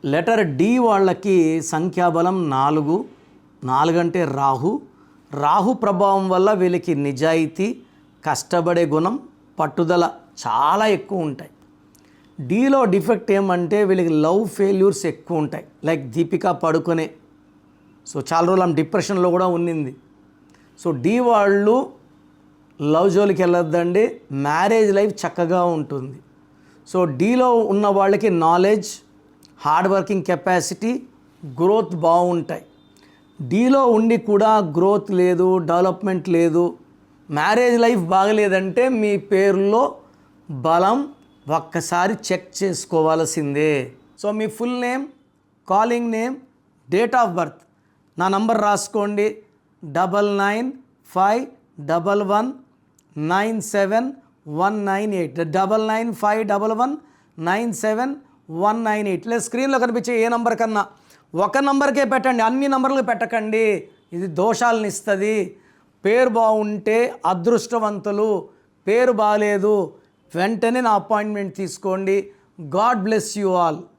Letter D వాళ్ళకి సంఖ్యాబలం 4. 4 అంటే రాహు ప్రభావం వల్ల వీళ్ళకి నిజాయితీ, కష్టపడే గుణం, పట్టుదల చాలా ఎక్కువ ఉంటాయి. డీలో డిఫెక్ట్ ఏమంటే వీళ్ళకి లవ్ ఫెయిల్యూర్స్ ఎక్కువ ఉంటాయి. లైక్ దీపికా పడుకొనే. సో చాలా రోజులు ఆమె డిప్రెషన్లో కూడా ఉన్నింది. సో డి వాళ్ళు లవ్ జోలికి వెళ్ళొద్దండి, మ్యారేజ్ లైఫ్ చక్కగా ఉంటుంది. సో డీలో ఉన్న వాళ్ళకి knowledge, hard working capacity, growth బాగుంటాయి. డీలో ఉండి కూడా గ్రోత్ లేదు, డెవలప్మెంట్ లేదు, మ్యారేజ్ లైఫ్ బాగలేదంటే మీ పేరులో బలం ఒక్కసారి చెక్ చేసుకోవాల్సిందే. So me full name, calling name, date of birth, నా నంబర్ రాసుకోండి 9951197198 9951197198. లేదా స్క్రీన్లో కనిపించే ఏ నంబర్ కన్నా ఒక నంబర్కే పెట్టండి, అన్ని నంబర్లు పెట్టకండి. ఇది దోషాలను ఇస్తుంది. పేరు బాగుంటే అదృష్టవంతులు, పేరు బాగాలేదు వెంటనే నా అపాయింట్మెంట్ తీసుకోండి. God bless you all.